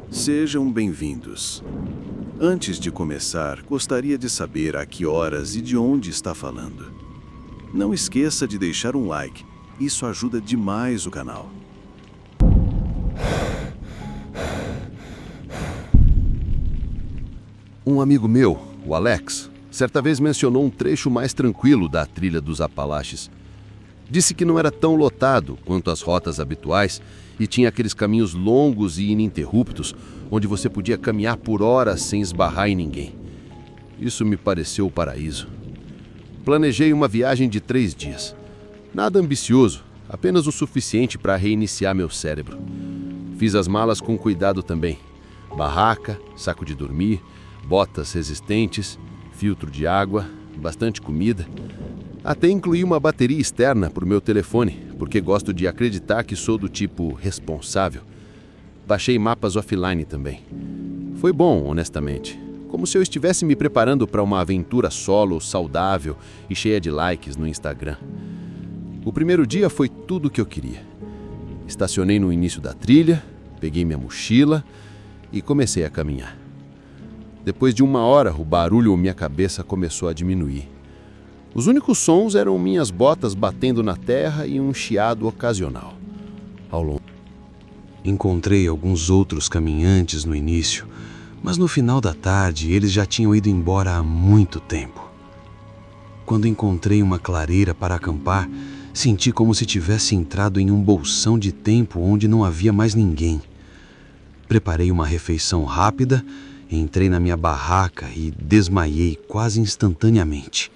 Sejam bem-vindos. Antes de começar, gostaria de saber a que horas e de onde está falando. Não esqueça de deixar um like, isso ajuda demais o canal. Um amigo meu, o Alex, certa vez mencionou um trecho mais tranquilo da trilha dos Apalaches. Disse que não era tão lotado quanto as rotas habituais e tinha aqueles caminhos longos e ininterruptos onde você podia caminhar por horas sem esbarrar em ninguém. Isso me pareceu o paraíso. Planejei uma viagem de 3 dias. Nada ambicioso, apenas o suficiente para reiniciar meu cérebro. Fiz as malas com cuidado também. Barraca, saco de dormir, botas resistentes, filtro de água, bastante comida. Até incluí uma bateria externa para o meu telefone, porque gosto de acreditar que sou do tipo responsável. Baixei mapas offline também. Foi bom, honestamente. Como se eu estivesse me preparando para uma aventura solo, saudável e cheia de likes no Instagram. O primeiro dia foi tudo o que eu queria. Estacionei no início da trilha, peguei minha mochila e comecei a caminhar. Depois de 1 hora, o barulho em minha cabeça começou a diminuir. Os únicos sons eram minhas botas batendo na terra e um chiado ocasional. Ao longo, encontrei alguns outros caminhantes no início, mas no final da tarde eles já tinham ido embora há muito tempo. Quando encontrei uma clareira para acampar, senti como se tivesse entrado em um bolsão de tempo onde não havia mais ninguém. Preparei uma refeição rápida, entrei na minha barraca e desmaiei quase instantaneamente.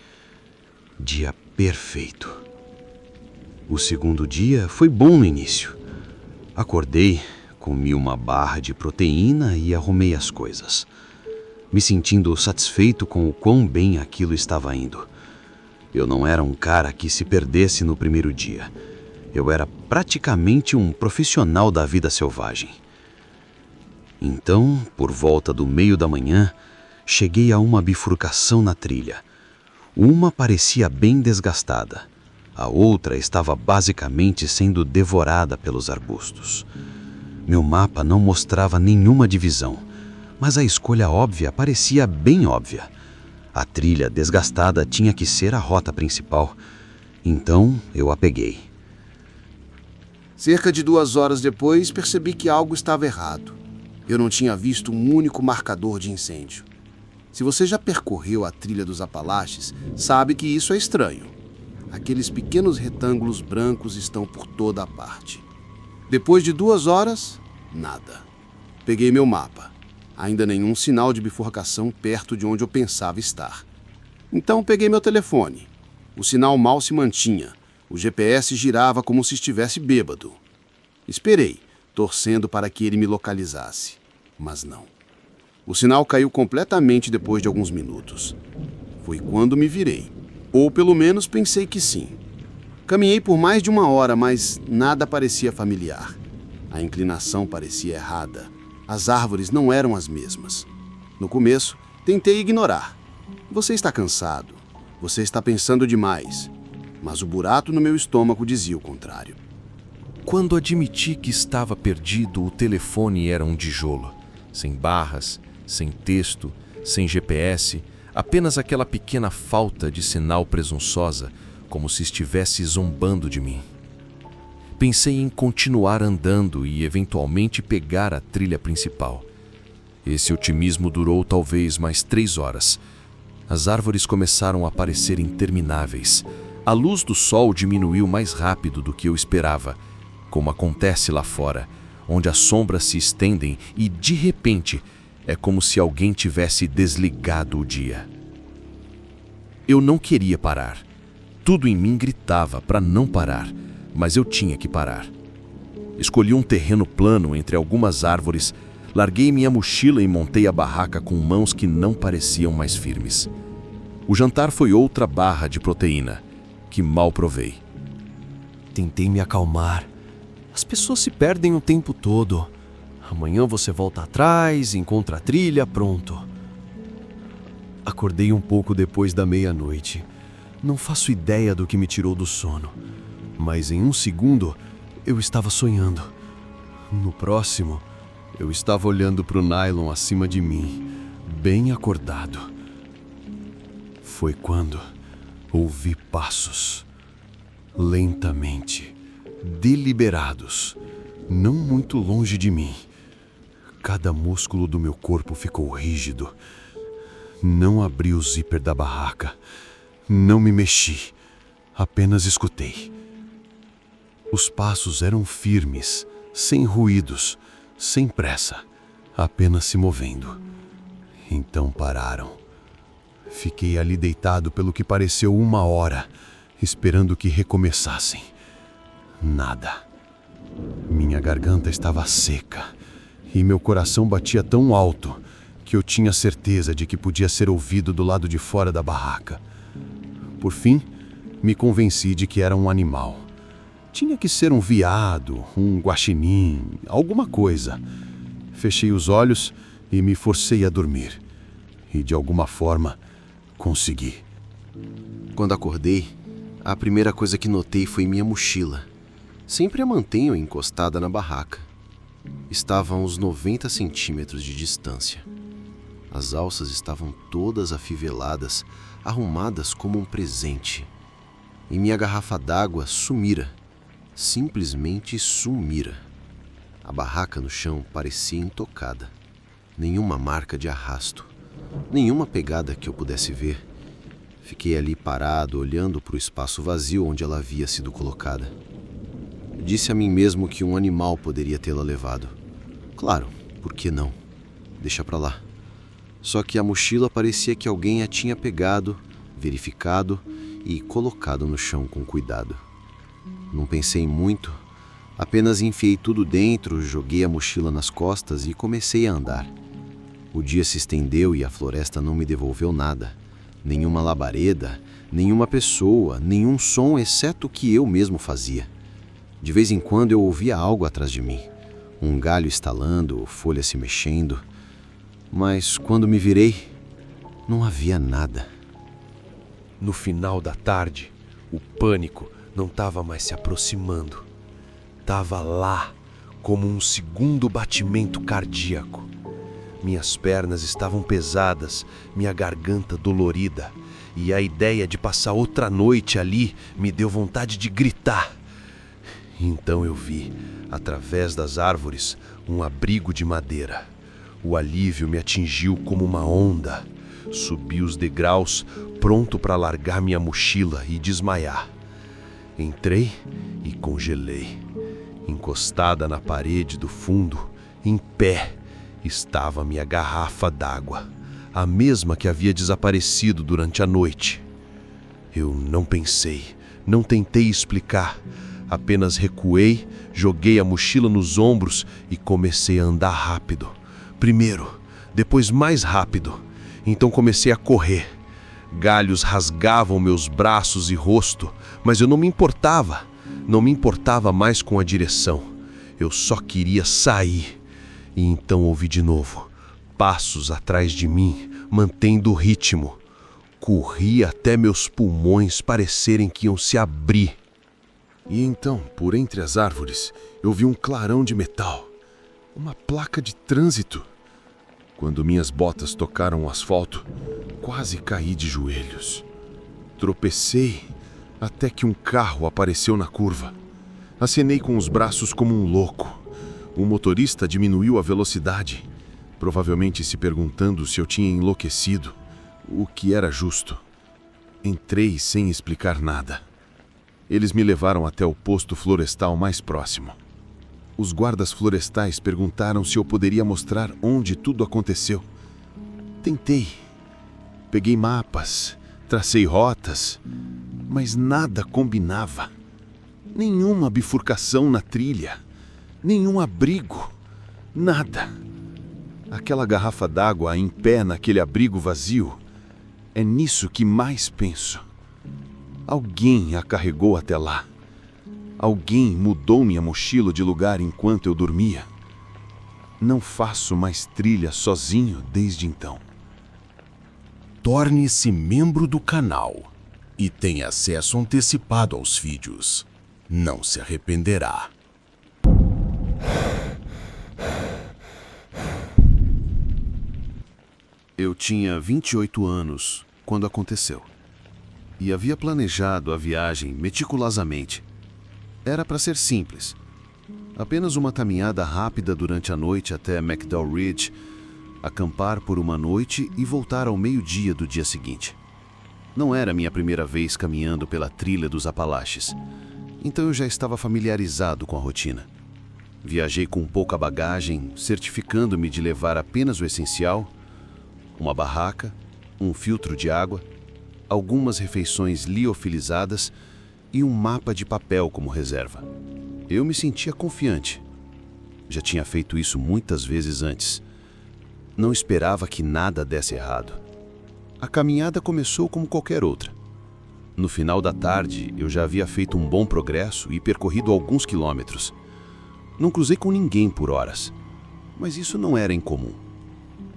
Dia perfeito. O segundo dia foi bom no início. Acordei, comi uma barra de proteína e arrumei as coisas, me sentindo satisfeito com o quão bem aquilo estava indo. Eu não era um cara que se perdesse no primeiro dia. Eu era praticamente um profissional da vida selvagem. Então, por volta do meio da manhã, cheguei a uma bifurcação na trilha. Uma parecia bem desgastada. A outra estava basicamente sendo devorada pelos arbustos. Meu mapa não mostrava nenhuma divisão, mas a escolha óbvia parecia bem óbvia. A trilha desgastada tinha que ser a rota principal. Então, eu a peguei. Cerca de 2 horas depois, percebi que algo estava errado. Eu não tinha visto um único marcador de incêndio. Se você já percorreu a trilha dos Apalaches, sabe que isso é estranho. Aqueles pequenos retângulos brancos estão por toda a parte. Depois de 2 horas, nada. Peguei meu mapa. Ainda nenhum sinal de bifurcação perto de onde eu pensava estar. Então peguei meu telefone. O sinal mal se mantinha. O GPS girava como se estivesse bêbado. Esperei, torcendo para que ele me localizasse. Mas não. O sinal caiu completamente depois de alguns minutos. Foi quando me virei. Ou pelo menos pensei que sim. Caminhei por mais de 1 hora, mas nada parecia familiar. A inclinação parecia errada. As árvores não eram as mesmas. No começo, tentei ignorar. Você está cansado. Você está pensando demais. Mas o buraco no meu estômago dizia o contrário. Quando admiti que estava perdido, o telefone era um tijolo. Sem barras, sem texto, sem GPS, apenas aquela pequena falta de sinal presunçosa, como se estivesse zombando de mim. Pensei em continuar andando e eventualmente pegar a trilha principal. Esse otimismo durou talvez mais 3 horas. As árvores começaram a parecer intermináveis. A luz do sol diminuiu mais rápido do que eu esperava, como acontece lá fora, onde as sombras se estendem e, de repente, é como se alguém tivesse desligado o dia. Eu não queria parar. Tudo em mim gritava para não parar, mas eu tinha que parar. Escolhi um terreno plano entre algumas árvores, larguei minha mochila e montei a barraca com mãos que não pareciam mais firmes. O jantar foi outra barra de proteína, que mal provei. Tentei me acalmar. As pessoas se perdem o tempo todo. Amanhã você volta atrás, encontra a trilha, pronto. Acordei um pouco depois da meia-noite. Não faço ideia do que me tirou do sono. Mas em 1 segundo, eu estava sonhando. No próximo, Eu estava olhando para o nylon acima de mim, bem acordado. Foi quando ouvi passos, lentamente, deliberados, não muito longe de mim. Cada músculo do meu corpo ficou rígido. Não abri o zíper da barraca. Não me mexi. Apenas escutei. Os passos eram firmes, sem ruídos, sem pressa, apenas se movendo. Então pararam. Fiquei ali deitado pelo que pareceu 1 hora, esperando que recomeçassem. Nada. Minha garganta estava seca e meu coração batia tão alto que eu tinha certeza de que podia ser ouvido do lado de fora da barraca. Por fim, me convenci de que era um animal. Tinha que ser um veado, um guaxinim, alguma coisa. Fechei os olhos e me forcei a dormir. E de alguma forma, consegui. Quando acordei, a primeira coisa que notei foi minha mochila. Sempre a mantenho encostada na barraca. Estava a uns 90 centímetros de distância. As alças estavam todas afiveladas, arrumadas como um presente. E minha garrafa d'água sumira. Simplesmente sumira. A barraca no chão parecia intocada. Nenhuma marca de arrasto. Nenhuma pegada que eu pudesse ver. Fiquei ali parado, olhando para o espaço vazio onde ela havia sido colocada. Disse a mim mesmo que um animal poderia tê-la levado. Claro, por que não? Deixa pra lá. Só que a mochila parecia que alguém a tinha pegado, verificado e colocado no chão com cuidado. Não pensei muito, apenas enfiei tudo dentro, joguei a mochila nas costas e comecei a andar. O dia se estendeu e a floresta não me devolveu nada. Nenhuma labareda, nenhuma pessoa, nenhum som exceto o que eu mesmo fazia. De vez em quando eu ouvia algo atrás de mim. Um galho estalando, folhas se mexendo. Mas quando me virei, não havia nada. No final da tarde, o pânico não estava mais se aproximando. Estava lá, como um segundo batimento cardíaco. Minhas pernas estavam pesadas, minha garganta dolorida, e a ideia de passar outra noite ali me deu vontade de gritar. Então eu vi, através das árvores, um abrigo de madeira. O alívio me atingiu como uma onda. Subi os degraus, pronto para largar minha mochila e desmaiar. Entrei e congelei. Encostada na parede do fundo, em pé, estava minha garrafa d'água, a mesma que havia desaparecido durante a noite. Eu não pensei, não tentei explicar. Apenas recuei, joguei a mochila nos ombros e comecei a andar rápido. Primeiro, depois mais rápido. Então comecei a correr. Galhos rasgavam meus braços e rosto, mas eu não me importava. Não me importava mais com a direção. Eu só queria sair. E então ouvi de novo, passos atrás de mim, mantendo o ritmo. Corri até meus pulmões parecerem que iam se abrir. E então, por entre as árvores, eu vi um clarão de metal. Uma placa de trânsito. Quando minhas botas tocaram o asfalto, quase caí de joelhos. Tropecei até que um carro apareceu na curva. Acenei com os braços como um louco. O motorista diminuiu a velocidade, provavelmente se perguntando se eu tinha enlouquecido, o que era justo. Entrei sem explicar nada. Eles me levaram até o posto florestal mais próximo. Os guardas florestais perguntaram se eu poderia mostrar onde tudo aconteceu. Tentei. Peguei mapas, tracei rotas, mas nada combinava. Nenhuma bifurcação na trilha, nenhum abrigo, nada. Aquela garrafa d'água em pé naquele abrigo vazio, é nisso que mais penso. Alguém a carregou até lá. Alguém mudou minha mochila de lugar enquanto eu dormia. Não faço mais trilha sozinho desde então. Torne-se membro do canal e tenha acesso antecipado aos vídeos. Não se arrependerá. Eu tinha 28 anos quando aconteceu. E havia planejado a viagem meticulosamente. Era para ser simples. Apenas uma caminhada rápida durante a noite até McDowell Ridge, acampar por uma noite e voltar ao meio-dia do dia seguinte. Não era minha primeira vez caminhando pela trilha dos Apalaches, então eu já estava familiarizado com a rotina. Viajei com pouca bagagem, certificando-me de levar apenas o essencial: uma barraca, um filtro de água, algumas refeições liofilizadas e um mapa de papel como reserva. Eu me sentia confiante. Já tinha feito isso muitas vezes antes. Não esperava que nada desse errado. A caminhada começou como qualquer outra. No final da tarde, eu já havia feito um bom progresso e percorrido alguns quilômetros. Não cruzei com ninguém por horas, mas isso não era incomum.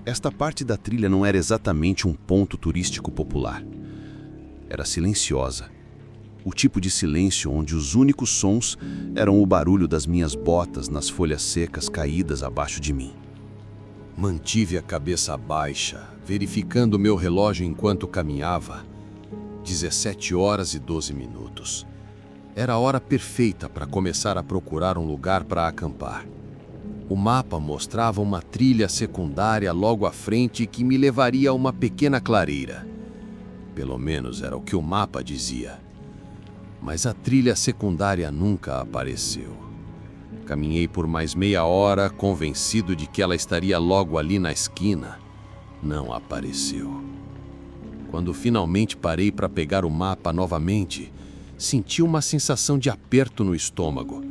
Esta parte da trilha não era exatamente um ponto turístico popular. Era silenciosa. O tipo de silêncio onde os únicos sons eram o barulho das minhas botas nas folhas secas caídas abaixo de mim. Mantive a cabeça baixa, verificando meu relógio enquanto caminhava. 17 horas e 12 minutos. Era a hora perfeita para começar a procurar um lugar para acampar. O mapa mostrava uma trilha secundária logo à frente que me levaria a uma pequena clareira. Pelo menos era o que o mapa dizia. Mas a trilha secundária nunca apareceu. Caminhei por mais meia hora, convencido de que ela estaria logo ali na esquina. Não apareceu. Quando finalmente parei para pegar o mapa novamente, senti uma sensação de aperto no estômago.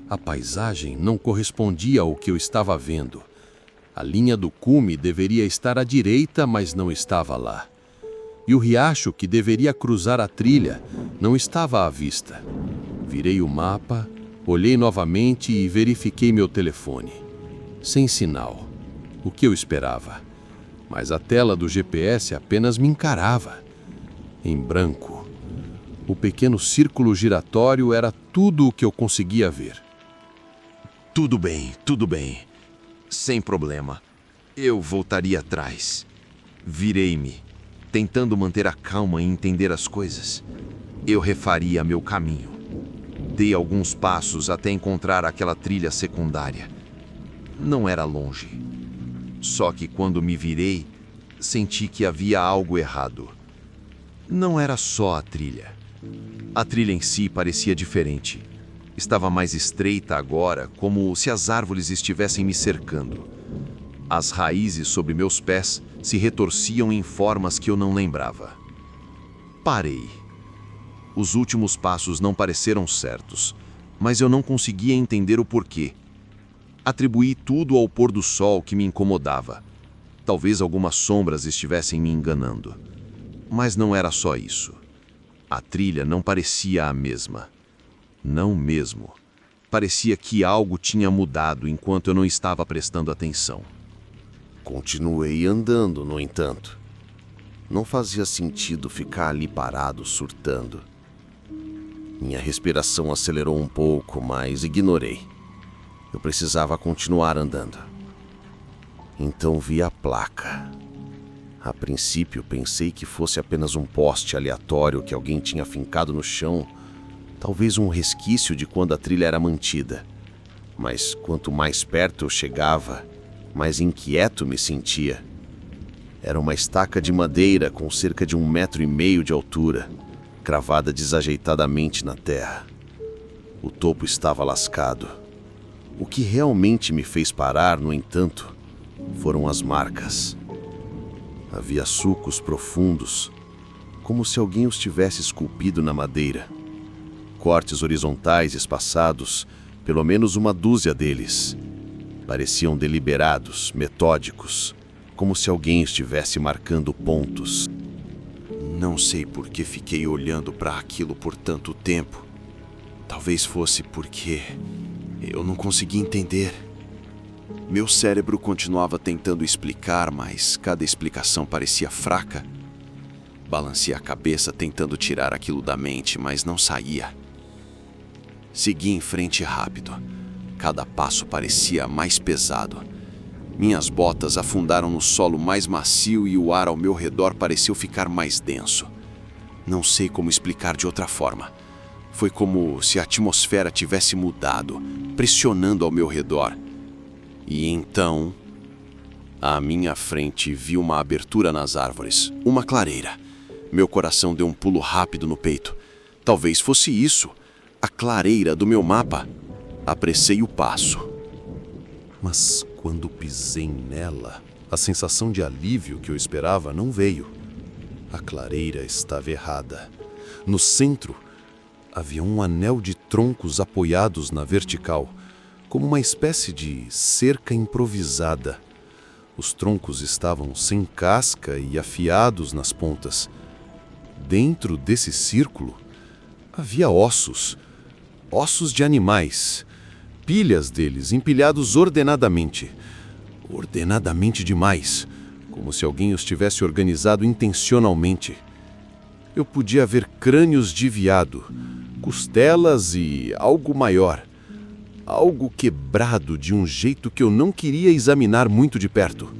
A paisagem não correspondia ao que eu estava vendo. A linha do cume deveria estar à direita, mas não estava lá. E o riacho que deveria cruzar a trilha não estava à vista. Virei o mapa, olhei novamente e verifiquei meu telefone. Sem sinal. O que eu esperava? Mas a tela do GPS apenas me encarava. Em branco. O pequeno círculo giratório era tudo o que eu conseguia ver. Tudo bem. Sem problema. Eu voltaria atrás. Virei-me, tentando manter a calma e entender as coisas. Eu refaria meu caminho. Dei alguns passos até encontrar aquela trilha secundária. Não era longe. Só que quando me virei, senti que havia algo errado. Não era só a trilha. A trilha em si parecia diferente. Estava mais estreita agora, como se as árvores estivessem me cercando. As raízes sobre meus pés se retorciam em formas que eu não lembrava. Parei. Os últimos passos não pareceram certos, mas eu não conseguia entender o porquê. Atribuí tudo ao pôr do sol que me incomodava. Talvez algumas sombras estivessem me enganando. Mas não era só isso. A trilha não parecia a mesma. Não mesmo. Parecia que algo tinha mudado enquanto eu não estava prestando atenção. Continuei andando, no entanto. Não fazia sentido ficar ali parado, surtando. Minha respiração acelerou um pouco, mas ignorei. Eu precisava continuar andando. Então vi a placa. A princípio, pensei que fosse apenas um poste aleatório que alguém tinha fincado no chão, talvez um resquício de quando a trilha era mantida. Mas quanto mais perto eu chegava, mais inquieto me sentia. Era uma estaca de madeira com cerca de 1,5 metros de altura, cravada desajeitadamente na terra. O topo estava lascado. O que realmente me fez parar, no entanto, foram as marcas. Havia sulcos profundos, como se alguém os tivesse esculpido na madeira. Cortes horizontais espaçados, pelo menos uma dúzia deles. Pareciam deliberados, metódicos, como se alguém estivesse marcando pontos. Não sei por que fiquei olhando para aquilo por tanto tempo. Talvez fosse porque eu não conseguia entender. Meu cérebro continuava tentando explicar, mas cada explicação parecia fraca. Balancei a cabeça tentando tirar aquilo da mente, mas não saía. Segui em frente rápido. Cada passo parecia mais pesado. Minhas botas afundaram no solo mais macio e o ar ao meu redor pareceu ficar mais denso. Não sei como explicar de outra forma. Foi como se a atmosfera tivesse mudado, pressionando ao meu redor. E então, à minha frente, vi uma abertura nas árvores, uma clareira. Meu coração deu um pulo rápido no peito. Talvez fosse isso, a clareira do meu mapa. Apressei o passo. Mas quando pisei nela, a sensação de alívio que eu esperava não veio. A clareira estava errada. No centro, havia um anel de troncos apoiados na vertical, como uma espécie de cerca improvisada. Os troncos estavam sem casca e afiados nas pontas. Dentro desse círculo, havia ossos de animais, pilhas deles empilhados ordenadamente demais, como se alguém os tivesse organizado intencionalmente. Eu podia ver crânios de veado, costelas e algo maior, algo quebrado de um jeito que eu não queria examinar muito de perto.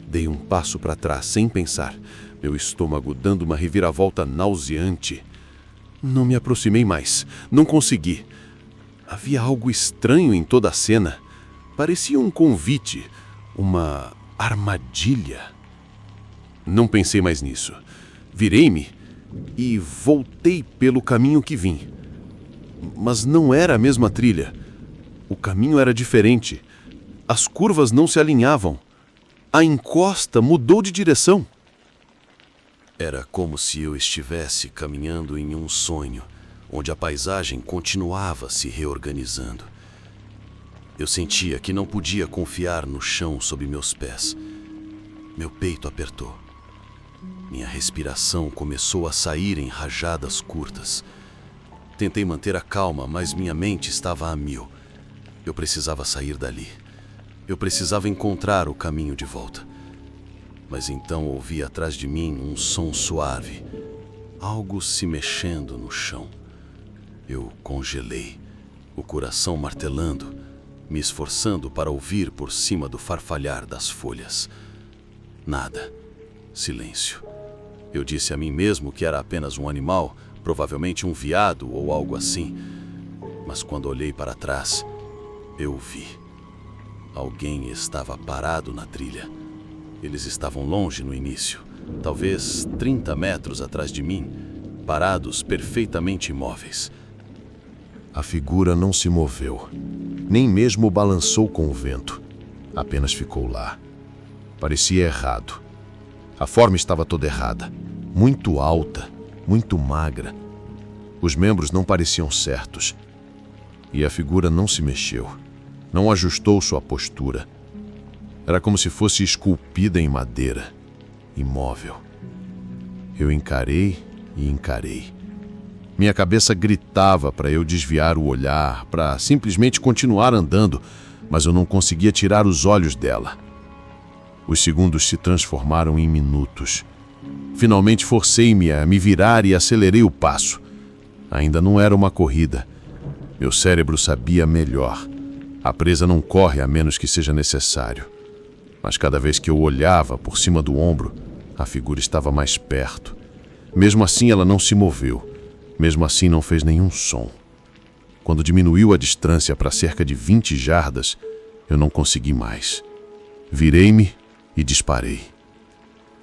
Dei um passo para trás sem pensar, meu estômago dando uma reviravolta nauseante. Não me aproximei mais, não consegui. Havia algo estranho em toda a cena. Parecia um convite, uma armadilha. Não pensei mais nisso. Virei-me e voltei pelo caminho que vim. Mas não era a mesma trilha. O caminho era diferente. As curvas não se alinhavam. A encosta mudou de direção. Era como se eu estivesse caminhando em um sonho, onde a paisagem continuava se reorganizando. Eu sentia que não podia confiar no chão sob meus pés. Meu peito apertou. Minha respiração começou a sair em rajadas curtas. Tentei manter a calma, mas minha mente estava a mil. Eu precisava sair dali. Eu precisava encontrar o caminho de volta. Mas então ouvi atrás de mim um som suave, algo se mexendo no chão. Eu congelei, o coração martelando, me esforçando para ouvir por cima do farfalhar das folhas. Nada. Silêncio. Eu disse a mim mesmo que era apenas um animal, provavelmente um veado ou algo assim. Mas quando olhei para trás, eu vi. Alguém estava parado na trilha. Eles estavam longe no início, talvez 30 metros atrás de mim, parados perfeitamente imóveis. A figura não se moveu, nem mesmo balançou com o vento. Apenas ficou lá. Parecia errado. A forma estava toda errada. Muito alta, muito magra. Os membros não pareciam certos. E a figura não se mexeu. Não ajustou sua postura. Era como se fosse esculpida em madeira, imóvel. Eu encarei e encarei. Minha cabeça gritava para eu desviar o olhar, para simplesmente continuar andando, mas eu não conseguia tirar os olhos dela. Os segundos se transformaram em minutos. Finalmente forcei-me a me virar e acelerei o passo. Ainda não era uma corrida. Meu cérebro sabia melhor. A presa não corre a menos que seja necessário. Mas cada vez que eu olhava por cima do ombro, a figura estava mais perto. Mesmo assim, ela não se moveu. Mesmo assim, não fez nenhum som. Quando diminuiu a distância para cerca de 20 jardas, eu não consegui mais. Virei-me e disparei.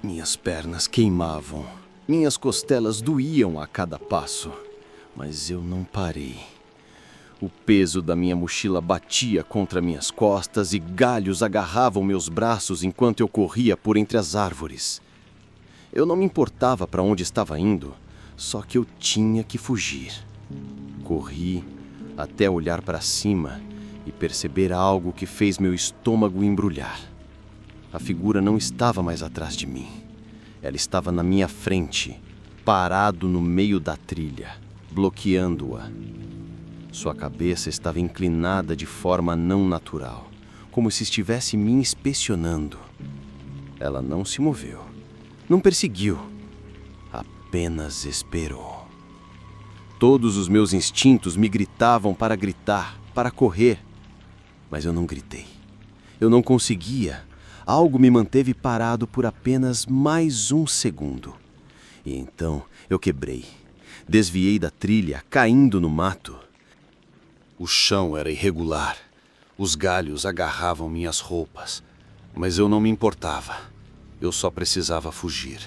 Minhas pernas queimavam. Minhas costelas doíam a cada passo. Mas eu não parei. O peso da minha mochila batia contra minhas costas e galhos agarravam meus braços enquanto eu corria por entre as árvores. Eu não me importava para onde estava indo, só que eu tinha que fugir. Corri até olhar para cima e perceber algo que fez meu estômago embrulhar. A figura não estava mais atrás de mim. Ela estava na minha frente, parado no meio da trilha, bloqueando-a. Sua cabeça estava inclinada de forma não natural, como se estivesse me inspecionando. Ela não se moveu, não perseguiu, apenas esperou. Todos os meus instintos me gritavam para gritar, para correr, mas eu não gritei. Eu não conseguia. Algo me manteve parado por apenas mais um segundo. E então eu quebrei. Desviei da trilha, caindo no mato. O chão era irregular. Os galhos agarravam minhas roupas. Mas eu não me importava. Eu só precisava fugir.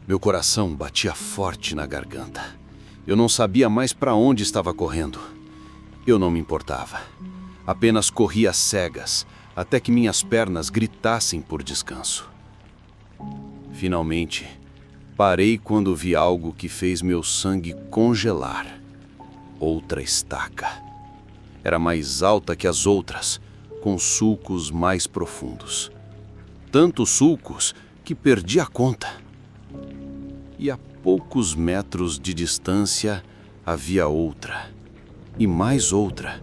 Meu coração batia forte na garganta. Eu não sabia mais para onde estava correndo. Eu não me importava. Apenas corria às cegas, até que minhas pernas gritassem por descanso. Finalmente, parei quando vi algo que fez meu sangue congelar. Outra estaca. Era mais alta que as outras, com sulcos mais profundos. Tantos sulcos que perdi a conta. E a poucos metros de distância havia outra. E mais outra.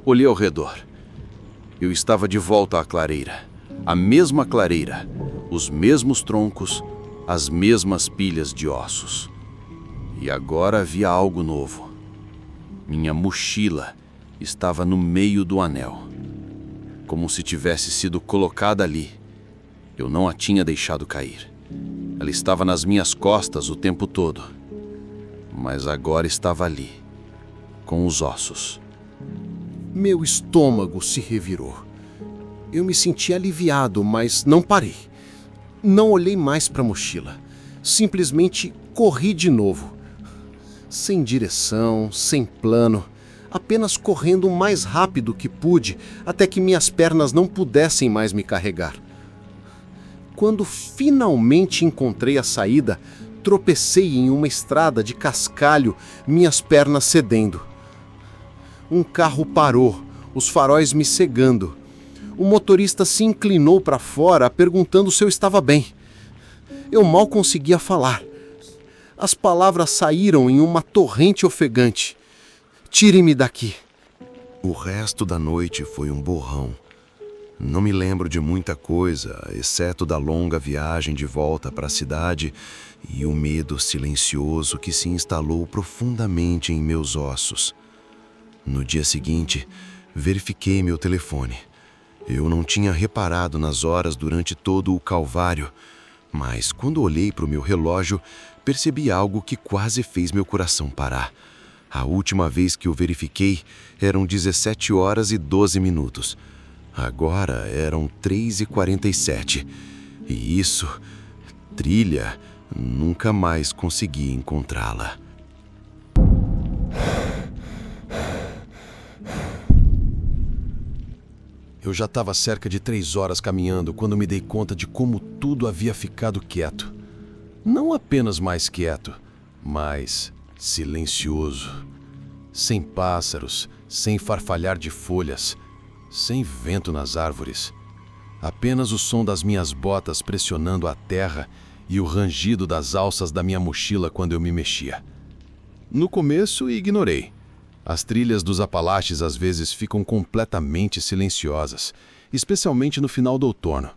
Olhei ao redor. Eu estava de volta à clareira. A mesma clareira, os mesmos troncos, as mesmas pilhas de ossos. E agora havia algo novo. Minha mochila estava no meio do anel. Como se tivesse sido colocada ali. Eu não a tinha deixado cair. Ela estava nas minhas costas o tempo todo. Mas agora estava ali, com os ossos. Meu estômago se revirou. Eu me senti aliviado, mas não parei. Não olhei mais para a mochila. Simplesmente corri de novo. Sem direção, sem plano, apenas correndo o mais rápido que pude, até que minhas pernas não pudessem mais me carregar. Quando finalmente encontrei a saída, tropecei em uma estrada de cascalho, minhas pernas cedendo. Um carro parou, os faróis me cegando. O motorista se inclinou para fora, perguntando se eu estava bem. Eu mal conseguia falar. As palavras saíram em uma torrente ofegante. Tire-me daqui. O resto da noite foi um borrão. Não me lembro de muita coisa, exceto da longa viagem de volta para a cidade e o medo silencioso que se instalou profundamente em meus ossos. No dia seguinte, verifiquei meu telefone. Eu não tinha reparado nas horas durante todo o calvário, mas quando olhei para o meu relógio, percebi algo que quase fez meu coração parar. A última vez que o verifiquei eram 17 horas e 12 minutos. Agora eram 3h47. E isso, trilha, nunca mais consegui encontrá-la. Eu já estava cerca de 3 horas caminhando quando me dei conta de como tudo havia ficado quieto. Não apenas mais quieto, mas silencioso. Sem pássaros, sem farfalhar de folhas, sem vento nas árvores. Apenas o som das minhas botas pressionando a terra e o rangido das alças da minha mochila quando eu me mexia. No começo, ignorei. As trilhas dos Apalaches às vezes ficam completamente silenciosas, especialmente no final do outono.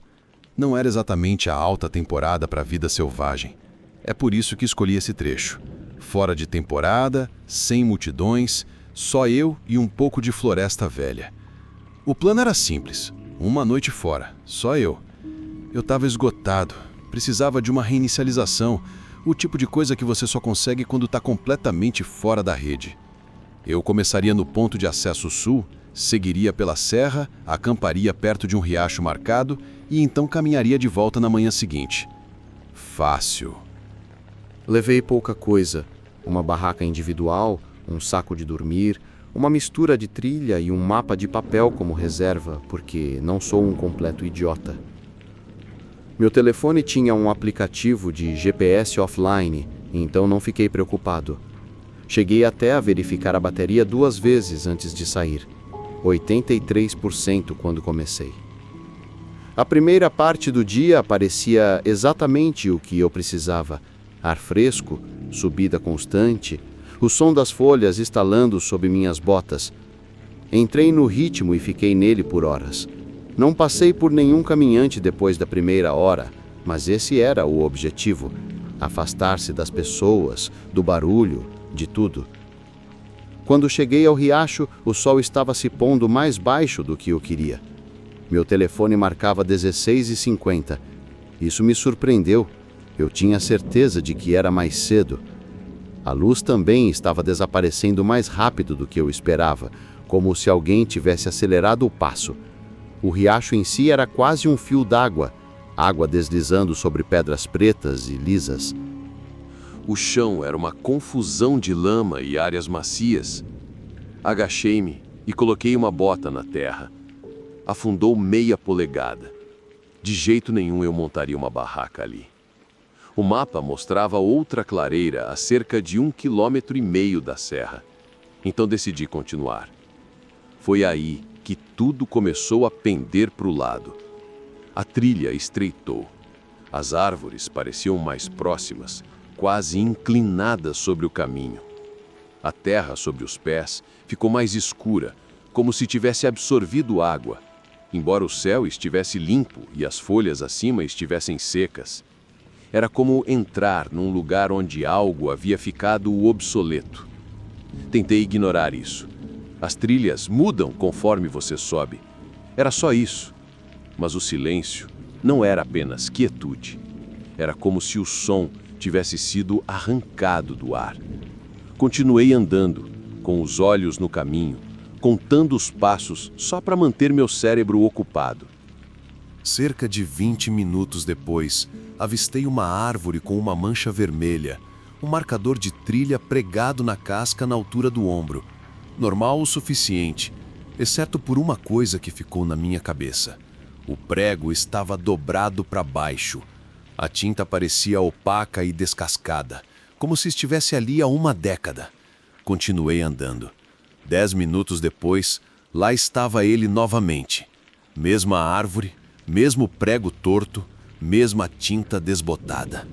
Não era exatamente a alta temporada para a vida selvagem. É por isso que escolhi esse trecho. Fora de temporada, sem multidões, só eu e um pouco de floresta velha. O plano era simples, uma noite fora, só eu. Eu estava esgotado, precisava de uma reinicialização, o tipo de coisa que você só consegue quando está completamente fora da rede. Eu começaria no ponto de acesso sul, seguiria pela serra, acamparia perto de um riacho marcado e então caminharia de volta na manhã seguinte. Fácil. Levei pouca coisa, uma barraca individual, um saco de dormir, uma mistura de trilha e um mapa de papel como reserva, porque não sou um completo idiota. Meu telefone tinha um aplicativo de GPS offline, então não fiquei preocupado. Cheguei até a verificar a bateria 2 vezes antes de sair, 83% quando comecei. A primeira parte do dia parecia exatamente o que eu precisava: ar fresco, subida constante, o som das folhas estalando sob minhas botas. Entrei no ritmo e fiquei nele por horas. Não passei por nenhum caminhante depois da primeira hora, mas esse era o objetivo: afastar-se das pessoas, do barulho, de tudo. Quando cheguei ao riacho, o sol estava se pondo mais baixo do que eu queria. Meu telefone marcava 16h50. Isso me surpreendeu. Eu tinha certeza de que era mais cedo. A luz também estava desaparecendo mais rápido do que eu esperava, como se alguém tivesse acelerado o passo. O riacho em si era quase um fio d'água, água deslizando sobre pedras pretas e lisas. O chão era uma confusão de lama e áreas macias. Agachei-me e coloquei uma bota na terra. Afundou meia polegada. De jeito nenhum eu montaria uma barraca ali. O mapa mostrava outra clareira a cerca de 1,5 km da serra. Então decidi continuar. Foi aí que tudo começou a pender para o lado. A trilha estreitou. As árvores pareciam mais próximas, quase inclinadas sobre o caminho. A terra sobre os pés ficou mais escura, como se tivesse absorvido água, embora o céu estivesse limpo e as folhas acima estivessem secas. Era como entrar num lugar onde algo havia ficado obsoleto. Tentei ignorar isso. As trilhas mudam conforme você sobe. Era só isso. Mas o silêncio não era apenas quietude. Era como se o som tivesse sido arrancado do ar. Continuei andando, com os olhos no caminho, contando os passos só para manter meu cérebro ocupado. Cerca de 20 minutos depois, avistei uma árvore com uma mancha vermelha, um marcador de trilha pregado na casca na altura do ombro. Normal o suficiente, exceto por uma coisa que ficou na minha cabeça. O prego estava dobrado para baixo. A tinta parecia opaca e descascada, como se estivesse ali há uma década. Continuei andando. 10 minutos depois, lá estava ele novamente. Mesma árvore, mesmo prego torto, mesma tinta desbotada.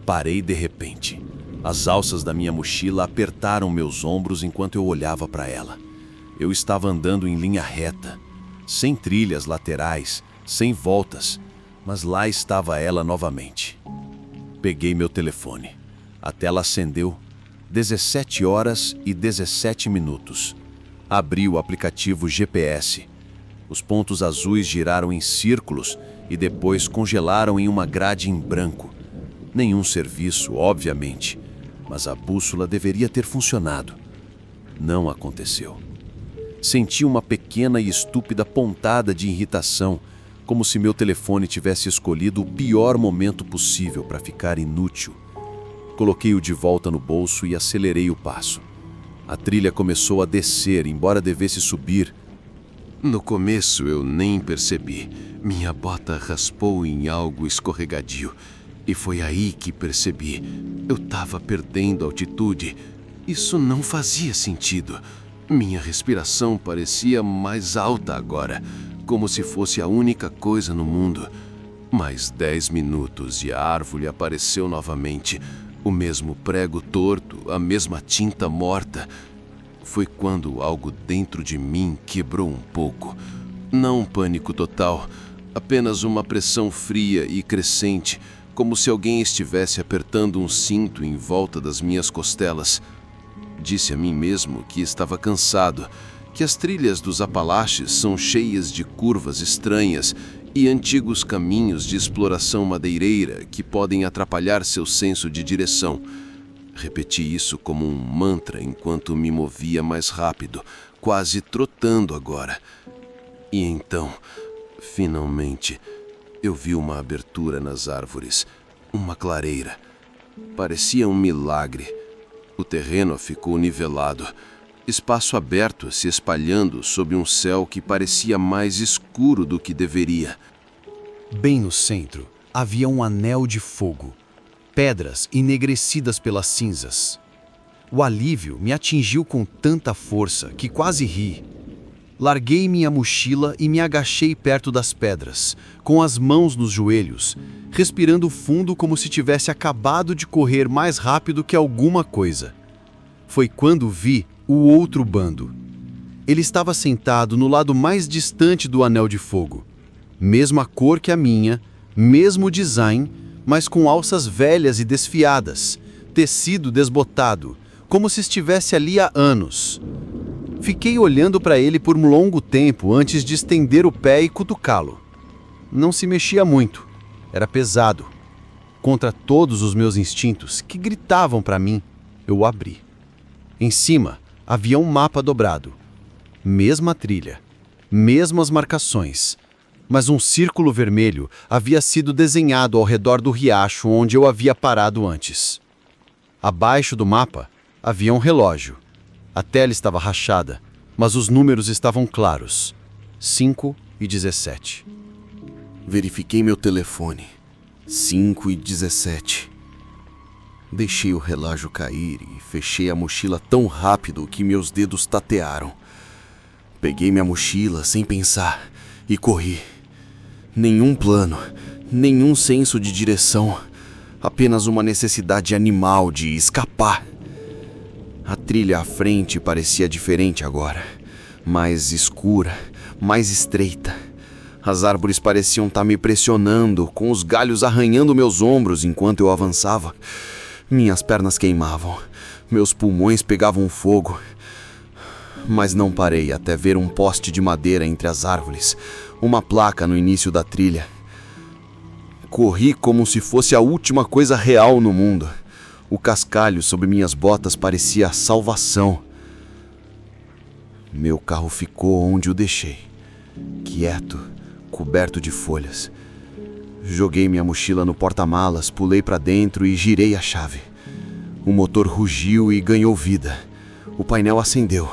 Parei de repente. As alças da minha mochila apertaram meus ombros enquanto eu olhava para ela. Eu estava andando em linha reta, sem trilhas laterais, sem voltas, mas lá estava ela novamente. Peguei meu telefone. A tela acendeu. 17h17. Abri o aplicativo GPS. Os pontos azuis giraram em círculos e depois congelaram em uma grade em branco. Nenhum serviço, obviamente, mas a bússola deveria ter funcionado. Não aconteceu. Senti uma pequena e estúpida pontada de irritação, como se meu telefone tivesse escolhido o pior momento possível para ficar inútil. Coloquei-o de volta no bolso e acelerei o passo. A trilha começou a descer, embora devesse subir. No começo eu nem percebi. Minha bota raspou em algo escorregadio. E foi aí que percebi. Eu estava perdendo altitude. Isso não fazia sentido. Minha respiração parecia mais alta agora, como se fosse a única coisa no mundo. Mais 10 minutos e a árvore apareceu novamente. O mesmo prego torto, a mesma tinta morta. Foi quando algo dentro de mim quebrou um pouco. Não um pânico total, apenas uma pressão fria e crescente, como se alguém estivesse apertando um cinto em volta das minhas costelas. Disse a mim mesmo que estava cansado, que as trilhas dos Apalaches são cheias de curvas estranhas e antigos caminhos de exploração madeireira que podem atrapalhar seu senso de direção. Repeti isso como um mantra enquanto me movia mais rápido, quase trotando agora. E então, finalmente, eu vi uma abertura nas árvores, uma clareira. Parecia um milagre. O terreno ficou nivelado, espaço aberto se espalhando sob um céu que parecia mais escuro do que deveria. Bem no centro, havia um anel de fogo, pedras enegrecidas pelas cinzas. O alívio me atingiu com tanta força que quase ri. Larguei minha mochila e me agachei perto das pedras, com as mãos nos joelhos, respirando fundo como se tivesse acabado de correr mais rápido que alguma coisa. Foi quando vi o outro bando. Ele estava sentado no lado mais distante do anel de fogo. Mesma cor que a minha, mesmo design, mas com alças velhas e desfiadas, tecido desbotado, como se estivesse ali há anos. Fiquei olhando para ele por um longo tempo antes de estender o pé e cutucá-lo. Não se mexia muito. Era pesado. Contra todos os meus instintos, que gritavam para mim, eu o abri. Em cima, havia um mapa dobrado. Mesma trilha, mesmas marcações, mas um círculo vermelho havia sido desenhado ao redor do riacho onde eu havia parado antes. Abaixo do mapa, havia um relógio. A tela estava rachada, mas os números estavam claros. 5 e 17. Verifiquei meu telefone. 5 e 17. Deixei o relógio cair e fechei a mochila tão rápido que meus dedos tatearam. Peguei minha mochila sem pensar e corri. Nenhum plano, nenhum senso de direção, apenas uma necessidade animal de escapar. A trilha à frente parecia diferente agora, mais escura, mais estreita. As árvores pareciam estar me pressionando, com os galhos arranhando meus ombros enquanto eu avançava. Minhas pernas queimavam, meus pulmões pegavam fogo. Mas não parei até ver um poste de madeira entre as árvores, uma placa no início da trilha. Corri como se fosse a última coisa real no mundo. O cascalho sob minhas botas parecia a salvação. Meu carro ficou onde o deixei, quieto, coberto de folhas. Joguei minha mochila no porta-malas, pulei para dentro e girei a chave. O motor rugiu e ganhou vida. O painel acendeu.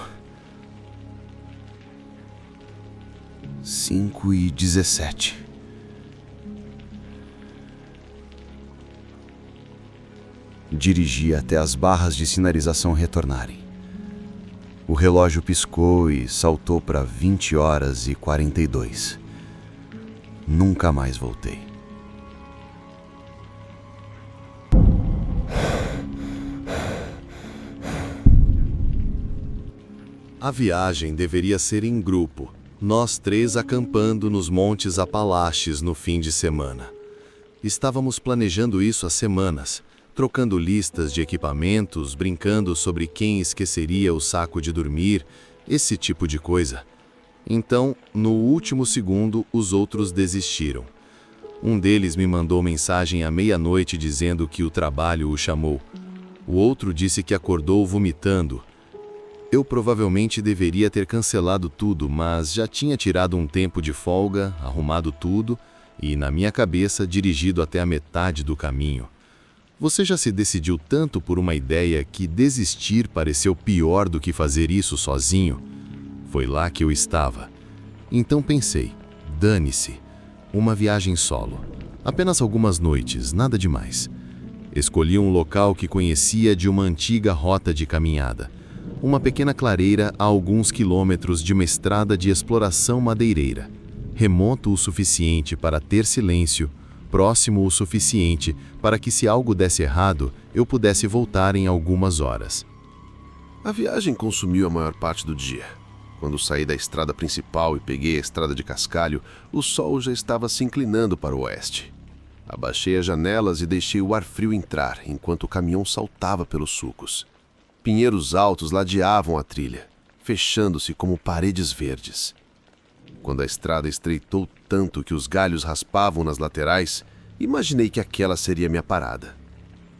5 e 17. Dirigi até as barras de sinalização retornarem. O relógio piscou e saltou para 20 horas e 42. Nunca mais voltei. A viagem deveria ser em grupo, nós 3 acampando nos Montes Apalaches no fim de semana. Estávamos planejando isso há semanas, trocando listas de equipamentos, brincando sobre quem esqueceria o saco de dormir, esse tipo de coisa. Então, no último segundo, os outros desistiram. Um deles me mandou mensagem à meia-noite dizendo que o trabalho o chamou. O outro disse que acordou vomitando. Eu provavelmente deveria ter cancelado tudo, mas já tinha tirado um tempo de folga, arrumado tudo e, na minha cabeça, dirigido até a metade do caminho. Você já se decidiu tanto por uma ideia que desistir pareceu pior do que fazer isso sozinho? Foi lá que eu estava. Então pensei, dane-se, uma viagem solo. Apenas algumas noites, nada demais. Escolhi um local que conhecia de uma antiga rota de caminhada. Uma pequena clareira a alguns quilômetros de uma estrada de exploração madeireira. Remoto o suficiente para ter silêncio, próximo o suficiente para que, se algo desse errado, eu pudesse voltar em algumas horas. A viagem consumiu a maior parte do dia. Quando saí da estrada principal e peguei a estrada de cascalho, o sol já estava se inclinando para o oeste. Abaixei as janelas e deixei o ar frio entrar, enquanto o caminhão saltava pelos sulcos. Pinheiros altos ladeavam a trilha, fechando-se como paredes verdes. Quando a estrada estreitou tanto que os galhos raspavam nas laterais, imaginei que aquela seria minha parada.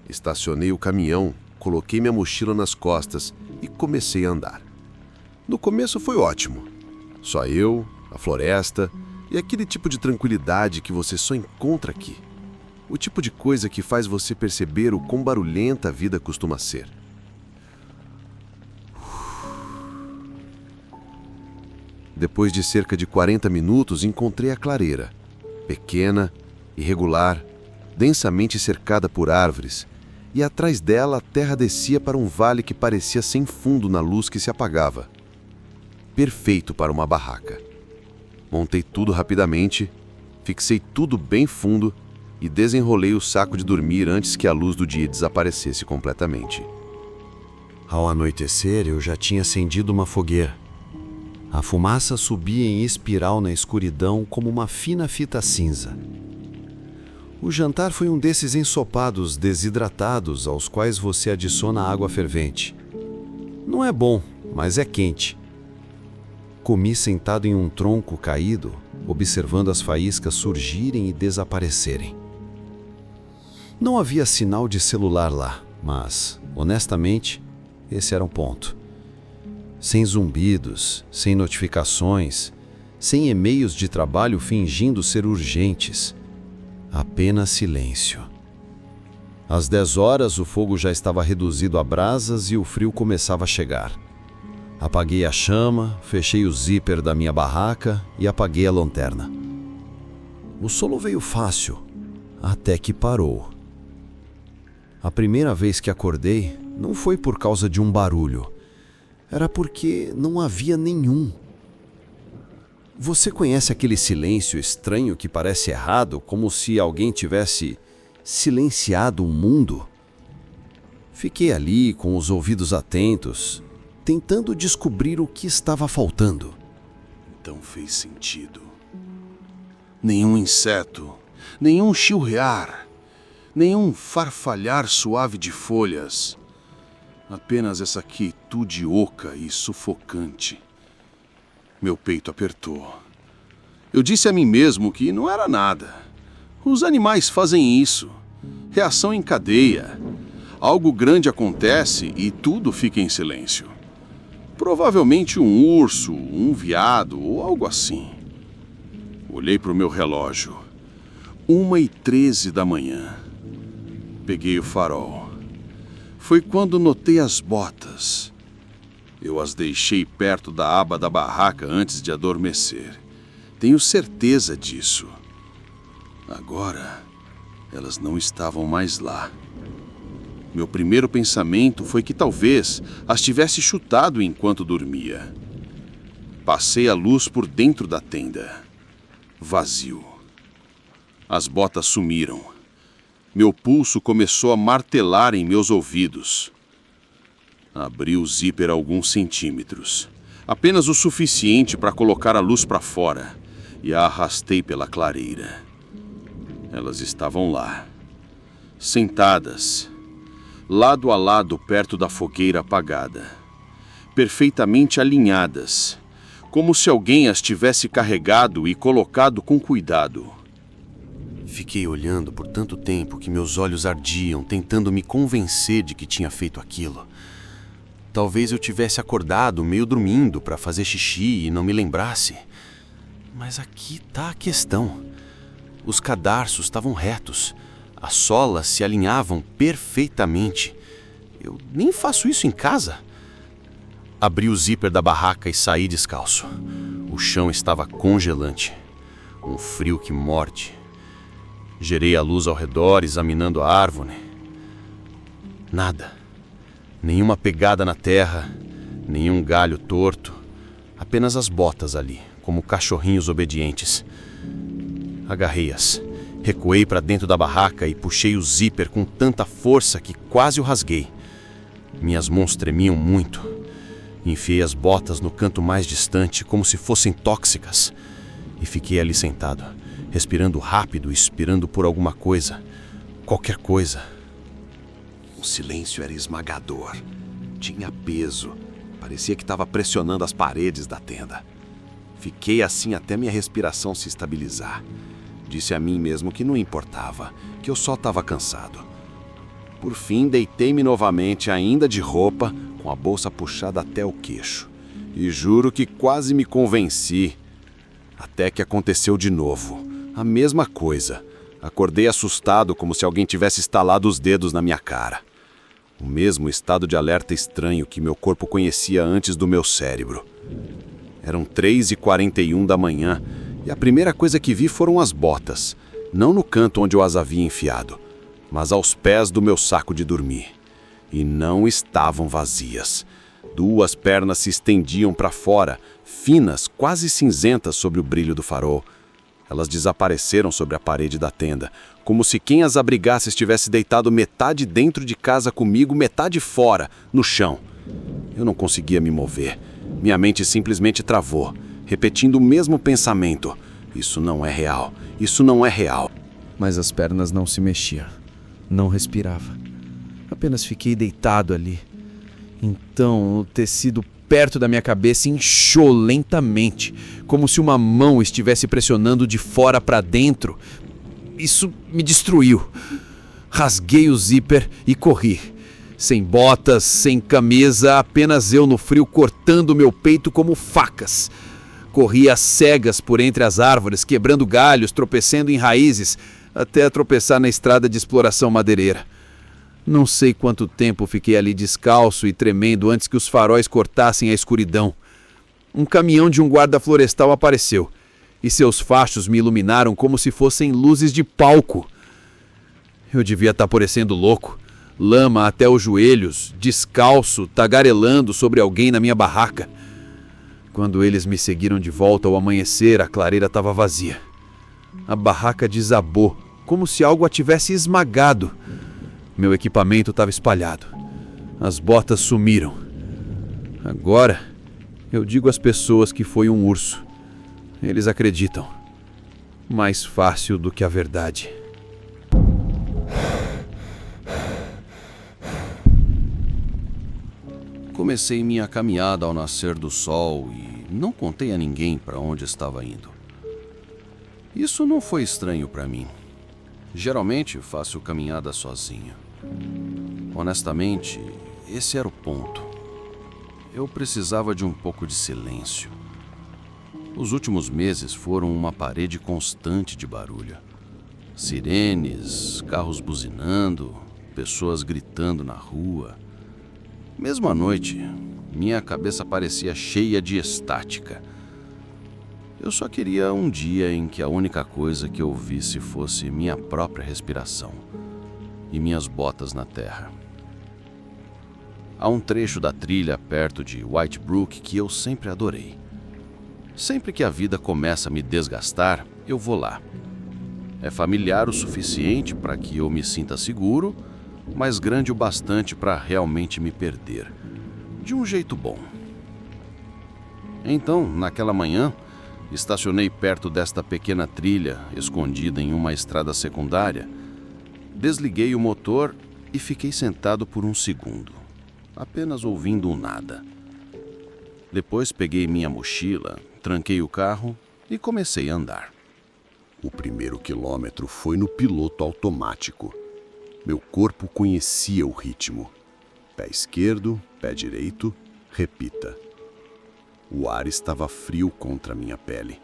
Estacionei o caminhão, coloquei minha mochila nas costas e comecei a andar. No começo foi ótimo. Só eu, a floresta e aquele tipo de tranquilidade que você só encontra aqui. O tipo de coisa que faz você perceber o quão barulhenta a vida costuma ser. Depois de cerca de 40 minutos, encontrei a clareira. Pequena, irregular, densamente cercada por árvores, e atrás dela a terra descia para um vale que parecia sem fundo na luz que se apagava. Perfeito para uma barraca. Montei tudo rapidamente, fixei tudo bem fundo e desenrolei o saco de dormir antes que a luz do dia desaparecesse completamente. Ao anoitecer, eu já tinha acendido uma fogueira. A fumaça subia em espiral na escuridão como uma fina fita cinza. O jantar foi um desses ensopados desidratados aos quais você adiciona água fervente. Não é bom, mas é quente. Comi sentado em um tronco caído, observando as faíscas surgirem e desaparecerem. Não havia sinal de celular lá, mas, honestamente, esse era um ponto. Sem zumbidos, sem notificações, sem e-mails de trabalho fingindo ser urgentes. Apenas silêncio. Às 10 horas, o fogo já estava reduzido a brasas e o frio começava a chegar. Apaguei a chama, fechei o zíper da minha barraca e apaguei a lanterna. O sono veio fácil, até que parou. A primeira vez que acordei não foi por causa de um barulho. Era porque não havia nenhum. Você conhece aquele silêncio estranho que parece errado, como se alguém tivesse silenciado o mundo? Fiquei ali com os ouvidos atentos, tentando descobrir o que estava faltando. Então fez sentido. Nenhum inseto, nenhum chilrear, nenhum farfalhar suave de folhas. Apenas essa quietude oca e sufocante. Meu peito apertou. Eu disse a mim mesmo que não era nada. Os animais fazem isso. Reação em cadeia. Algo grande acontece e tudo fica em silêncio. Provavelmente um urso, um veado ou algo assim. Olhei para o meu relógio. 1h13 da manhã. Peguei o farol. Foi quando notei as botas. Eu as deixei perto da aba da barraca antes de adormecer. Tenho certeza disso. Agora, elas não estavam mais lá. Meu primeiro pensamento foi que talvez as tivesse chutado enquanto dormia. Passei a luz por dentro da tenda. Vazio. As botas sumiram. Meu pulso começou a martelar em meus ouvidos. Abri o zíper alguns centímetros. Apenas o suficiente para colocar a luz para fora. E a arrastei pela clareira. Elas estavam lá. Sentadas. Lado a lado perto da fogueira apagada. Perfeitamente alinhadas. Como se alguém as tivesse carregado e colocado com cuidado. Fiquei olhando por tanto tempo que meus olhos ardiam, tentando me convencer de que tinha feito aquilo. Talvez eu tivesse acordado meio dormindo para fazer xixi e não me lembrasse. Mas aqui está a questão. Os cadarços estavam retos. As solas se alinhavam perfeitamente. Eu nem faço isso em casa. Abri o zíper da barraca e saí descalço. O chão estava congelante. Um frio que morde. Gerei a luz ao redor, examinando a árvore. Nada. Nenhuma pegada na terra, nenhum galho torto. Apenas as botas ali, como cachorrinhos obedientes. Agarrei-as. Recuei para dentro da barraca e puxei o zíper com tanta força que quase o rasguei. Minhas mãos tremiam muito. Enfiei as botas no canto mais distante, como se fossem tóxicas. E fiquei ali sentado, respirando rápido, esperando por alguma coisa. Qualquer coisa. O silêncio era esmagador. Tinha peso. Parecia que estava pressionando as paredes da tenda. Fiquei assim até minha respiração se estabilizar. Disse a mim mesmo que não importava, que eu só estava cansado. Por fim, deitei-me novamente, ainda de roupa, com a bolsa puxada até o queixo. E juro que quase me convenci. Até que aconteceu de novo. A mesma coisa. Acordei assustado, como se alguém tivesse estalado os dedos na minha cara. O mesmo estado de alerta estranho que meu corpo conhecia antes do meu cérebro. Eram 3h41 da manhã e a primeira coisa que vi foram as botas. Não no canto onde eu as havia enfiado, mas aos pés do meu saco de dormir. E não estavam vazias. 2 pernas se estendiam para fora, finas, quase cinzentas sobre o brilho do farol. Elas desapareceram sobre a parede da tenda, como se quem as abrigasse estivesse deitado metade dentro de casa comigo, metade fora, no chão. Eu não conseguia me mover. Minha mente simplesmente travou, repetindo o mesmo pensamento. Isso não é real. Isso não é real. Mas as pernas não se mexiam. Não respirava. Apenas fiquei deitado ali. Então, o tecido perto da minha cabeça inchou lentamente, como se uma mão estivesse pressionando de fora para dentro. Isso me destruiu. Rasguei o zíper e corri. Sem botas, sem camisa, apenas eu no frio cortando meu peito como facas. Corri às cegas por entre as árvores, quebrando galhos, tropeçando em raízes, até tropeçar na estrada de exploração madeireira. Não sei quanto tempo fiquei ali descalço e tremendo antes que os faróis cortassem a escuridão. Um caminhão de um guarda florestal apareceu, e seus fachos me iluminaram como se fossem luzes de palco. Eu devia estar parecendo louco, lama até os joelhos, descalço, tagarelando sobre alguém na minha barraca. Quando eles me seguiram de volta ao amanhecer, a clareira estava vazia. A barraca desabou, como se algo a tivesse esmagado. Meu equipamento estava espalhado. As botas sumiram. Agora, eu digo às pessoas que foi um urso. Eles acreditam. Mais fácil do que a verdade. Comecei minha caminhada ao nascer do sol e não contei a ninguém para onde estava indo. Isso não foi estranho para mim. Geralmente faço caminhada sozinho. Honestamente, esse era o ponto. Eu precisava de um pouco de silêncio. Os últimos meses foram uma parede constante de barulho. Sirenes, carros buzinando, pessoas gritando na rua. Mesmo à noite, minha cabeça parecia cheia de estática. Eu só queria um dia em que a única coisa que eu visse fosse minha própria respiração e minhas botas na terra. Há um trecho da trilha perto de White Brook que eu sempre adorei. Sempre que a vida começa a me desgastar, eu vou lá. É familiar o suficiente para que eu me sinta seguro, mas grande o bastante para realmente me perder, de um jeito bom. Então, naquela manhã, estacionei perto desta pequena trilha, escondida em uma estrada secundária, desliguei o motor e fiquei sentado por um segundo, apenas ouvindo o nada. Depois peguei minha mochila, tranquei o carro e comecei a andar. O primeiro quilômetro foi no piloto automático. Meu corpo conhecia o ritmo. Pé esquerdo, pé direito, repita. O ar estava frio contra minha pele,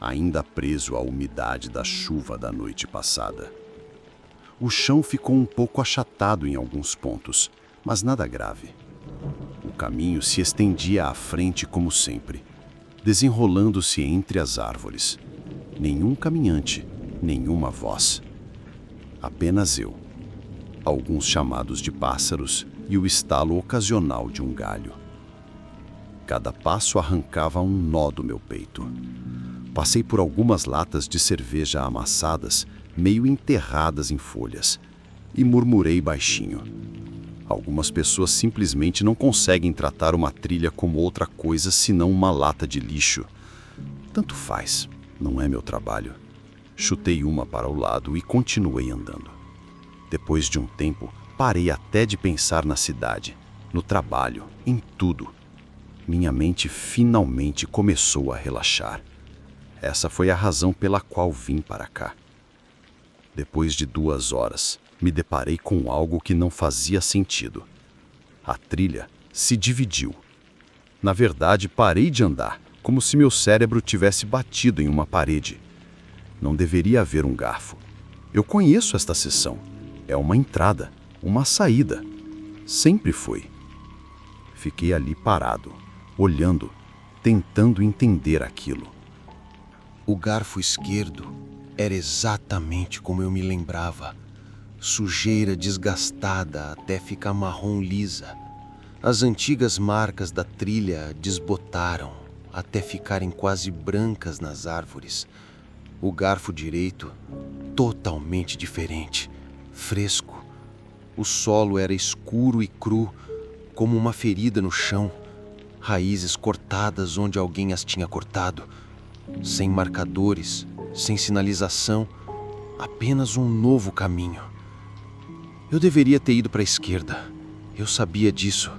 ainda preso à umidade da chuva da noite passada. O chão ficou um pouco achatado em alguns pontos, mas nada grave. O caminho se estendia à frente como sempre, desenrolando-se entre as árvores. Nenhum caminhante, nenhuma voz. Apenas eu. Alguns chamados de pássaros e o estalo ocasional de um galho. Cada passo arrancava um nó do meu peito. Passei por algumas latas de cerveja amassadas, meio enterradas em folhas, e murmurei baixinho. Algumas pessoas simplesmente não conseguem tratar uma trilha como outra coisa senão uma lata de lixo. Tanto faz, não é meu trabalho. Chutei uma para o lado e continuei andando. Depois de um tempo, parei até de pensar na cidade, no trabalho, em tudo. Minha mente finalmente começou a relaxar. Essa foi a razão pela qual vim para cá. Depois de 2 horas, me deparei com algo que não fazia sentido. A trilha se dividiu. Na verdade, parei de andar, como se meu cérebro tivesse batido em uma parede. Não deveria haver um garfo. Eu conheço esta seção. É uma entrada, uma saída. Sempre foi. Fiquei ali parado, olhando, tentando entender aquilo. O garfo esquerdo era exatamente como eu me lembrava. Sujeira desgastada até ficar marrom lisa. As antigas marcas da trilha desbotaram até ficarem quase brancas nas árvores. O garfo direito, totalmente diferente. Fresco. O solo era escuro e cru, como uma ferida no chão. Raízes cortadas onde alguém as tinha cortado. Sem marcadores, sem sinalização, apenas um novo caminho. Eu deveria ter ido para a esquerda. Eu sabia disso.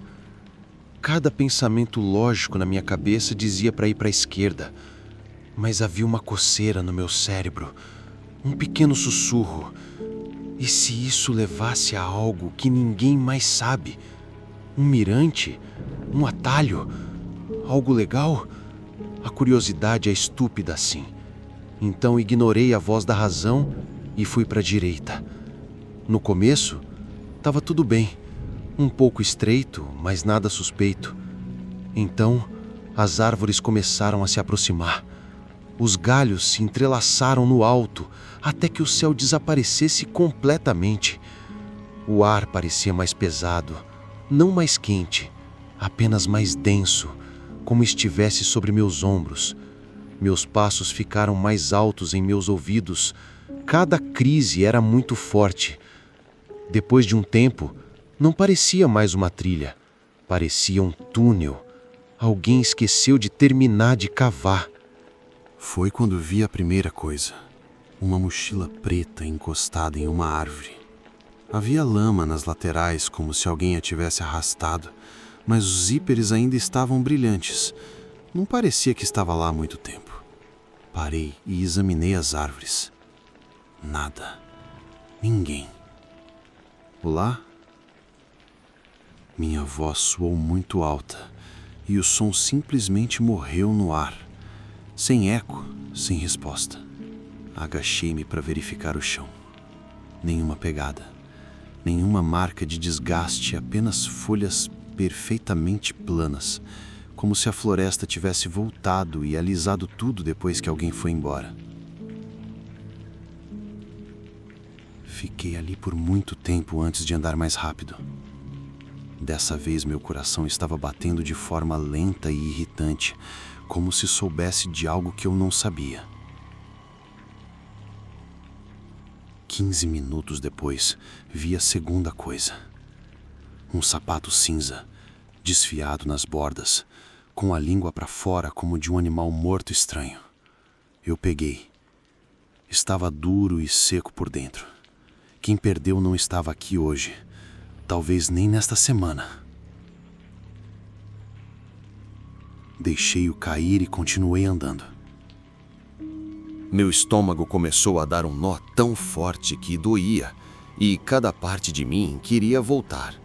Cada pensamento lógico na minha cabeça dizia para ir para a esquerda, mas havia uma coceira no meu cérebro, um pequeno sussurro. E se isso levasse a algo que ninguém mais sabe? Um mirante? Um atalho? Algo legal? A curiosidade é estúpida assim. Então ignorei a voz da razão e fui para a direita. No começo, estava tudo bem. Um pouco estreito, mas nada suspeito. Então, as árvores começaram a se aproximar. Os galhos se entrelaçaram no alto, até que o céu desaparecesse completamente. O ar parecia mais pesado, não mais quente, apenas mais denso, como estivesse sobre meus ombros. Meus passos ficaram mais altos em meus ouvidos. Cada crise era muito forte. Depois de um tempo, não parecia mais uma trilha. Parecia um túnel. Alguém esqueceu de terminar de cavar. Foi quando vi a primeira coisa. Uma mochila preta encostada em uma árvore. Havia lama nas laterais, como se alguém a tivesse arrastado, mas os zíperes ainda estavam brilhantes. Não parecia que estava lá há muito tempo. Parei e examinei as árvores. Nada. Ninguém. Olá? Minha voz soou muito alta e o som simplesmente morreu no ar. Sem eco, sem resposta. Agachei-me para verificar o chão. Nenhuma pegada. Nenhuma marca de desgaste, apenas folhas perfeitamente planas, como se a floresta tivesse voltado e alisado tudo depois que alguém foi embora. Fiquei ali por muito tempo antes de andar mais rápido. Dessa vez meu coração estava batendo de forma lenta e irritante, como se soubesse de algo que eu não sabia. 15 minutos depois, vi a segunda coisa. Um sapato cinza, desfiado nas bordas, com a língua para fora como de um animal morto estranho. Eu peguei. Estava duro e seco por dentro. Quem perdeu não estava aqui hoje. Talvez nem nesta semana. Deixei-o cair e continuei andando. Meu estômago começou a dar um nó tão forte que doía, e cada parte de mim queria voltar.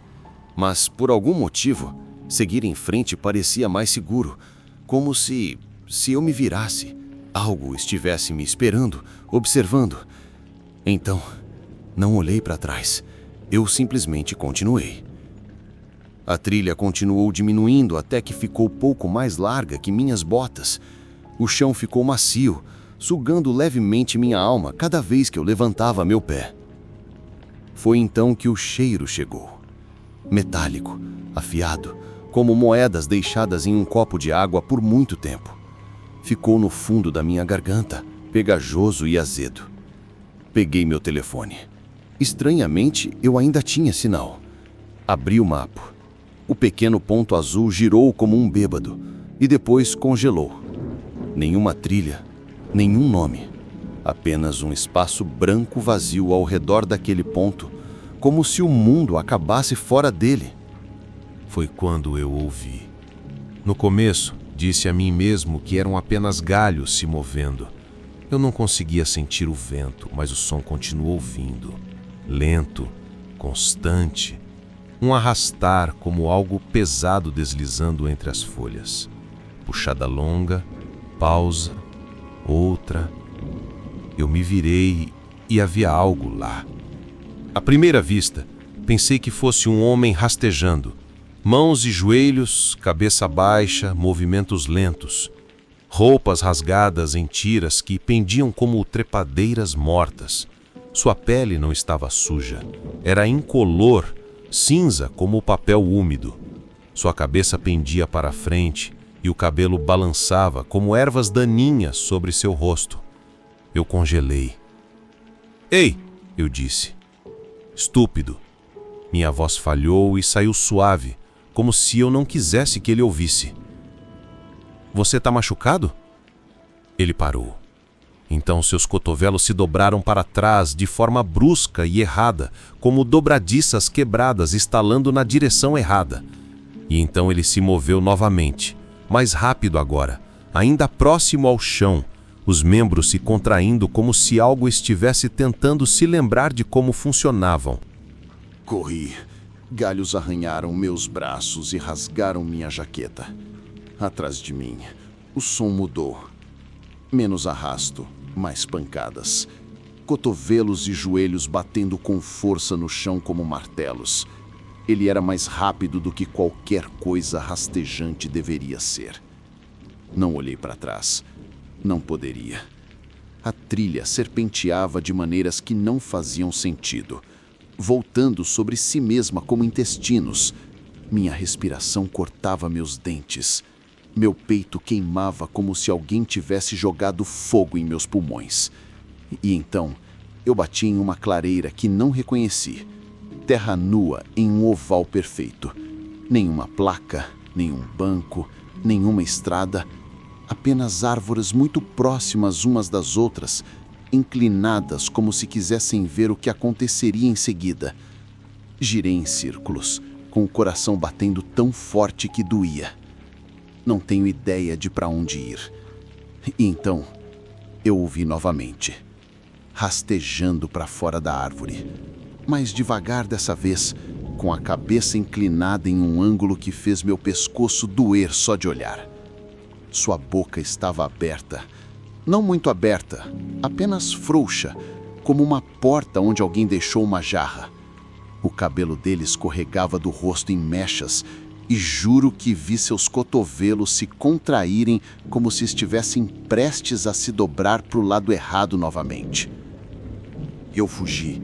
Mas, por algum motivo, seguir em frente parecia mais seguro, como se eu me virasse, algo estivesse me esperando, observando. Então, não olhei para trás. Eu simplesmente continuei. A trilha continuou diminuindo até que ficou pouco mais larga que minhas botas. O chão ficou macio, sugando levemente minha alma cada vez que eu levantava meu pé. Foi então que o cheiro chegou. Metálico, afiado, como moedas deixadas em um copo de água por muito tempo. Ficou no fundo da minha garganta, pegajoso e azedo. Peguei meu telefone. Estranhamente, eu ainda tinha sinal. Abri o mapa. O pequeno ponto azul girou como um bêbado e depois congelou. Nenhuma trilha, nenhum nome. Apenas um espaço branco vazio ao redor daquele ponto, como se o mundo acabasse fora dele. Foi quando eu ouvi. No começo, disse a mim mesmo que eram apenas galhos se movendo. Eu não conseguia sentir o vento, mas o som continuou vindo. Lento, constante, um arrastar como algo pesado deslizando entre as folhas. Puxada longa, pausa, outra. Eu me virei e havia algo lá. À primeira vista, pensei que fosse um homem rastejando. Mãos e joelhos, cabeça baixa, movimentos lentos. Roupas rasgadas em tiras que pendiam como trepadeiras mortas. Sua pele não estava suja. Era incolor, cinza como o papel úmido. Sua cabeça pendia para a frente e o cabelo balançava como ervas daninhas sobre seu rosto. Eu congelei. "Ei!" eu disse. Estúpido. Minha voz falhou e saiu suave, como se eu não quisesse que ele ouvisse. "Você está machucado?" Ele parou. Então seus cotovelos se dobraram para trás de forma brusca e errada, como dobradiças quebradas estalando na direção errada. E então ele se moveu novamente, mais rápido agora, ainda próximo ao chão, os membros se contraindo como se algo estivesse tentando se lembrar de como funcionavam. Corri. Galhos arranharam meus braços e rasgaram minha jaqueta. Atrás de mim, o som mudou. Menos arrasto, mais pancadas. Cotovelos e joelhos batendo com força no chão como martelos. Ele era mais rápido do que qualquer coisa rastejante deveria ser. Não olhei para trás. Não poderia. A trilha serpenteava de maneiras que não faziam sentido, voltando sobre si mesma como intestinos. Minha respiração cortava meus dentes. Meu peito queimava como se alguém tivesse jogado fogo em meus pulmões. E então, eu bati em uma clareira que não reconheci. Terra nua em um oval perfeito. Nenhuma placa, nenhum banco, nenhuma estrada. Apenas árvores muito próximas umas das outras, inclinadas como se quisessem ver o que aconteceria em seguida. Girei em círculos, com o coração batendo tão forte que doía. Não tenho ideia de para onde ir. E então, eu ouvi novamente, rastejando para fora da árvore, mas devagar dessa vez, com a cabeça inclinada em um ângulo que fez meu pescoço doer só de olhar. Sua boca estava aberta, não muito aberta, apenas frouxa, como uma porta onde alguém deixou uma jarra. O cabelo dele escorregava do rosto em mechas e juro que vi seus cotovelos se contraírem como se estivessem prestes a se dobrar para o lado errado novamente. Eu fugi.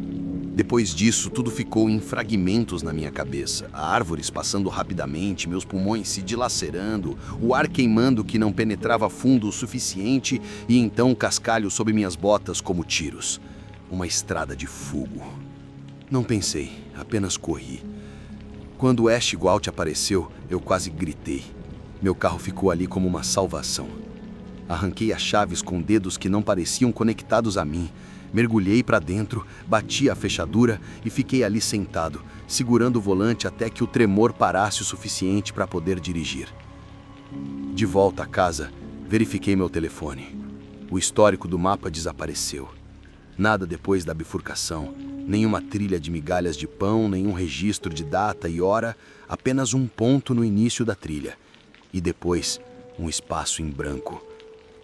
Depois disso, tudo ficou em fragmentos na minha cabeça. Árvores passando rapidamente, meus pulmões se dilacerando, o ar queimando que não penetrava fundo o suficiente e então cascalho sob minhas botas como tiros. Uma estrada de fogo. Não pensei, apenas corri. Quando o Ash Galt apareceu, eu quase gritei. Meu carro ficou ali como uma salvação. Arranquei as chaves com dedos que não pareciam conectados a mim. Mergulhei para dentro, bati a fechadura e fiquei ali sentado, segurando o volante até que o tremor parasse o suficiente para poder dirigir. De volta a casa, verifiquei meu telefone. O histórico do mapa desapareceu. Nada depois da bifurcação, nenhuma trilha de migalhas de pão, nenhum registro de data e hora, apenas um ponto no início da trilha. E depois, um espaço em branco,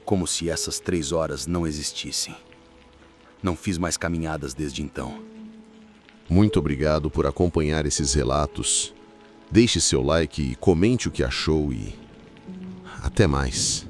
como se essas 3 horas não existissem. Não fiz mais caminhadas desde então. Muito obrigado por acompanhar esses relatos. Deixe seu like e comente o que achou e até mais.